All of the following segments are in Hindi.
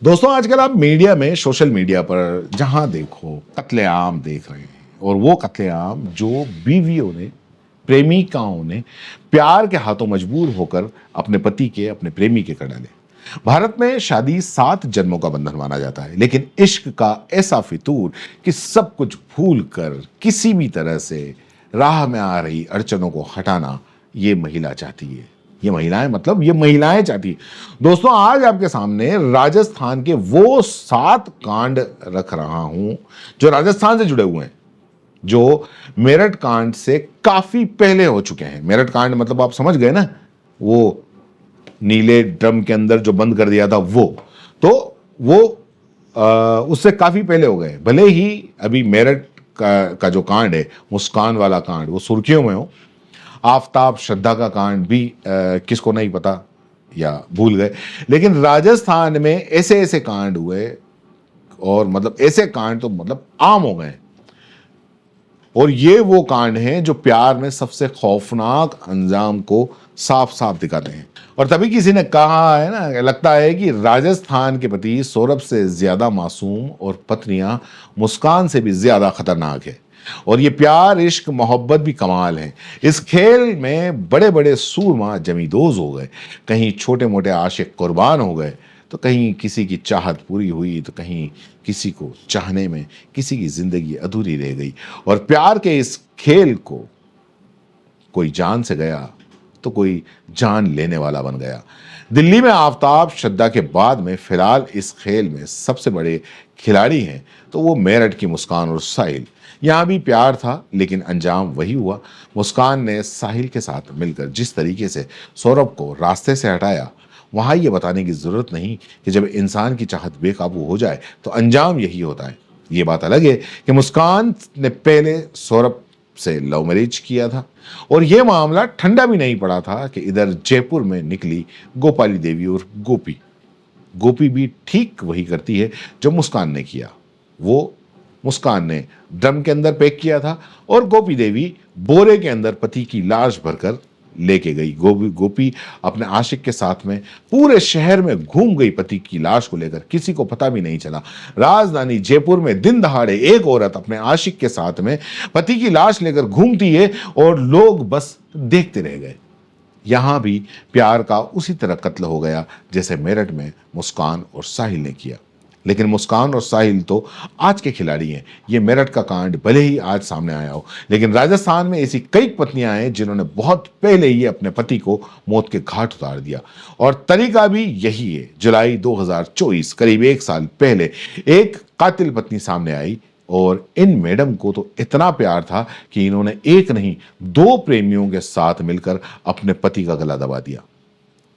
दोस्तों आजकल आप मीडिया में सोशल मीडिया पर जहां देखो कत्लेआम देख रहे हैं और वो कत्लेआम जो बीवियों ने प्रेमिकाओं ने प्यार के हाथों मजबूर होकर अपने पति के अपने प्रेमी के कर डाले। भारत में शादी 7 जन्मों का बंधन माना जाता है, लेकिन इश्क का ऐसा फितूर कि सब कुछ भूल कर किसी भी तरह से राह में आ रही अड़चनों को हटाना ये महिला चाहती है। ये महिलाएं मतलब ये महिलाएं चाहती है। दोस्तों आज आपके सामने राजस्थान के वो 7 कांड रख रहा हूं जो राजस्थान से जुड़े हुए हैं, जो मेरठ कांड से काफी पहले हो चुके हैं। मेरठ कांड मतलब आप समझ गए ना, वो नीले ड्रम के अंदर जो बंद कर दिया था वो उससे काफी पहले हो गए। भले ही अभी मेरठ का जो कांड है, मुस्कान वाला कांड, वो सुर्खियों में हो। आफताब श्रद्धा का कांड भी किसको नहीं पता या भूल गए, लेकिन राजस्थान में ऐसे ऐसे कांड हुए और मतलब ऐसे कांड तो मतलब आम हो गए। और ये वो कांड हैं जो प्यार में सबसे खौफनाक अंजाम को साफ साफ दिखाते हैं। और तभी किसी ने कहा है ना, लगता है कि राजस्थान के पति सौरभ से ज्यादा मासूम और पत्नियां मुस्कान से भी ज्यादा खतरनाक है। और ये प्यार इश्क मोहब्बत भी कमाल है। इस खेल में बड़े बड़े सूरमा जमींदोज हो गए, कहीं छोटे मोटे आशिक कुर्बान हो गए, तो कहीं किसी की चाहत पूरी हुई, तो कहीं किसी को चाहने में किसी की जिंदगी अधूरी रह गई। और प्यार के इस खेल को कोई जान से गया तो कोई जान लेने वाला बन गया। दिल्ली में आफताब श्रद्धा के बाद में फिलहाल इस खेल में सबसे बड़े खिलाड़ी हैं तो वो मेरठ की मुस्कान और साहिल। यहां भी प्यार था लेकिन अंजाम वही हुआ। मुस्कान ने साहिल के साथ मिलकर जिस तरीके से सौरभ को रास्ते से हटाया, वहां ये बताने की जरूरत नहीं कि जब इंसान की चाहत बेकाबू हो जाए तो अंजाम यही होता है। ये बात अलग है कि मुस्कान ने पहले सौरभ से लव मैरिज किया था और यह मामला ठंडा भी नहीं पड़ा था कि इधर जयपुर में निकली गोपाली देवी और गोपी। गोपी भी ठीक वही करती है जो मुस्कान ने किया। वो मुस्कान ने ड्रम के अंदर पैक किया था और गोपी देवी बोरे के अंदर पति की लाश भरकर लेके गई। गोपी अपने आशिक के साथ में पूरे शहर में घूम गई पति की लाश को लेकर, किसी को पता भी नहीं चला। राजधानी जयपुर में दिन दहाड़े एक औरत अपने आशिक के साथ में पति की लाश लेकर घूमती है और लोग बस देखते रह गए। यहां भी प्यार का उसी तरह कत्ल हो गया जैसे मेरठ में मुस्कान और साहिल ने किया। लेकिन मुस्कान और साहिल तो आज के खिलाड़ी हैं। ये मेरठ का कांड भले ही आज सामने आया हो, लेकिन राजस्थान में ऐसी कई पत्नियां हैं जिन्होंने बहुत पहले ही अपने पति को मौत के घाट उतार दिया। और तरीका भी यही है। जुलाई 2024 करीब 1 साल पहले एक कातिल पत्नी सामने आई और इन मैडम को तो इतना प्यार था कि इन्होंने एक नहीं 2 प्रेमियों के साथ मिलकर अपने पति का गला दबा दिया।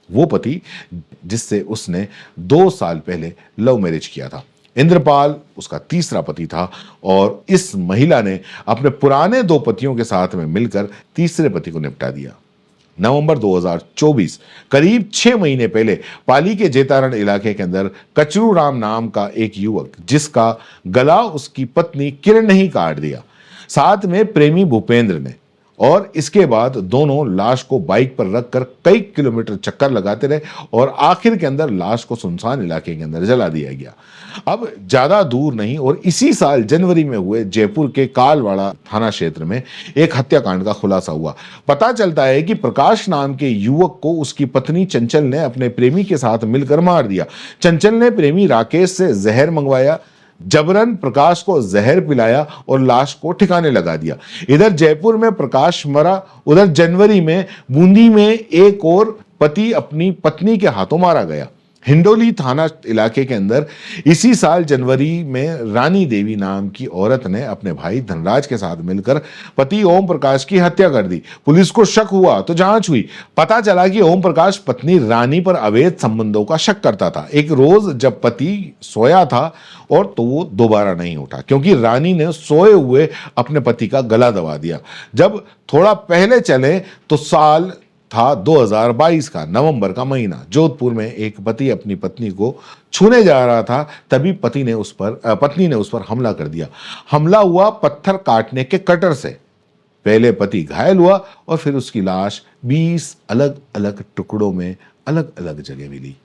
वो पति जिससे उसने 2 साल पहले लव मैरिज किया था। इंद्रपाल उसका तीसरा पति था और इस महिला ने अपने पुराने 2 पतियों के साथ में मिलकर तीसरे पति को निपटा दिया। नवंबर 2024 करीब 6 महीने पहले पाली के जेतारण इलाके के अंदर कचरू राम नाम का एक युवक, जिसका गला उसकी पत्नी किरण ने ही काट दिया, साथ में प्रेमी भूपेंद्र ने। और इसके बाद दोनों लाश को बाइक पर रखकर कई किलोमीटर चक्कर लगाते रहे और आखिर के अंदर लाश को सुनसान इलाके के अंदर जला दिया गया। अब ज्यादा दूर नहीं और इसी साल जनवरी में हुए जयपुर के कालवाड़ा थाना क्षेत्र में एक हत्याकांड का खुलासा हुआ। पता चलता है कि प्रकाश नाम के युवक को उसकी पत्नी चंचल ने अपने प्रेमी के साथ मिलकर मार दिया। चंचल ने प्रेमी राकेश से जहर मंगवाया, जबरन प्रकाश को जहर पिलाया और लाश को ठिकाने लगा दिया। इधर जयपुर में प्रकाश मरा, उधर जनवरी में बूंदी में एक और पति अपनी पत्नी के हाथों मारा गया। हिंडोली थाना इलाके के अंदर इसी साल जनवरी में रानी देवी नाम की औरत ने अपने भाई धनराज के साथ मिलकर पति ओम प्रकाश की हत्या कर दी। पुलिस को शक हुआ तो जांच हुई। पता चला कि ओम प्रकाश पत्नी रानी पर अवैध संबंधों का शक करता था। एक रोज जब पति सोया था और तो वो दोबारा नहीं उठा क्योंकि रानी ने सोए हुए अपने पति का गला दबा दिया। जब थोड़ा पहले चले तो साल था 2022 का नवंबर का महीना। जोधपुर में एक पति अपनी पत्नी को छूने जा रहा था, तभी पत्नी ने उस पर हमला कर दिया। हमला हुआ पत्थर काटने के कटर से। पहले पति घायल हुआ और फिर उसकी लाश 20 अलग अलग टुकड़ों में अलग अलग जगह मिली।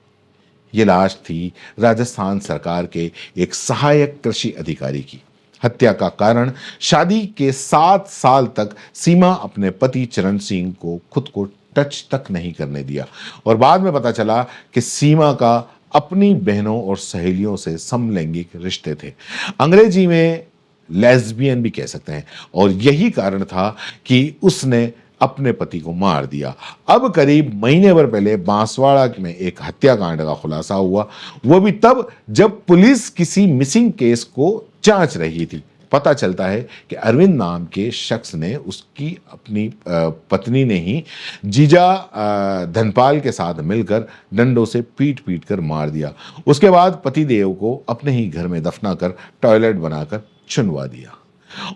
ये लाश थी राजस्थान सरकार के एक सहायक कृषि अधिकारी की। हत्या का कारण शादी के 7 साल तक सीमा अपने पति चरण सिंह को खुद को टच तक नहीं करने दिया और बाद में पता चला कि सीमा का अपनी बहनों और सहेलियों से समलैंगिक रिश्ते थे। अंग्रेजी में लेस्बियन भी कह सकते हैं और यही कारण था कि उसने अपने पति को मार दिया। अब करीब महीने भर पहले बांसवाड़ा में एक हत्याकांड का खुलासा हुआ, वो भी तब जब पुलिस किसी मिसिंग केस को जांच रही थी। पता चलता है कि अरविंद नाम के शख्स ने उसकी अपनी पत्नी ने ही जीजा धनपाल के साथ मिलकर डंडों से पीट पीट कर मार दिया। उसके बाद पतिदेव को अपने ही घर में दफना कर टॉयलेट बनाकर चुनवा दिया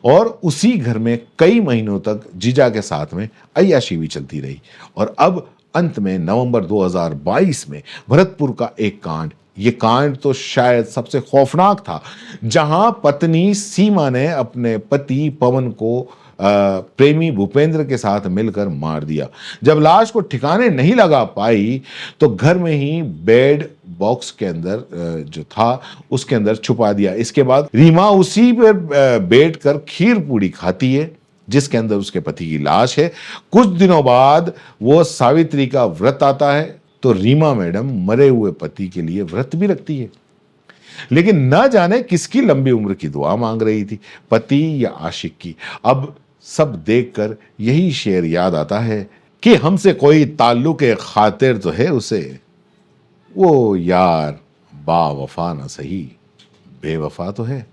और उसी घर में कई महीनों तक जीजा के साथ में अय्याशी भी चलती रही। और अब अंत में नवंबर 2022 में भरतपुर का एक कांड, ये कांड तो शायद सबसे खौफनाक था, जहां पत्नी सीमा ने अपने पति पवन को प्रेमी भूपेंद्र के साथ मिलकर मार दिया। जब लाश को ठिकाने नहीं लगा पाई तो घर में ही बेड बॉक्स के अंदर जो था उसके अंदर छुपा दिया। इसके बाद रीमा उसी पर बैठ कर खीर पूड़ी खाती है जिसके अंदर उसके पति की लाश है। कुछ दिनों बाद वो सावित्री का व्रत आता है तो रीमा मैडम मरे हुए पति के लिए व्रत भी रखती है, लेकिन न जाने किसकी लंबी उम्र की दुआ मांग रही थी, पति या आशिक की। अब सब देखकर यही शेर याद आता है कि हमसे कोई ताल्लुक खातिर तो है उसे, वो यार बावफा न सही बेवफा तो है।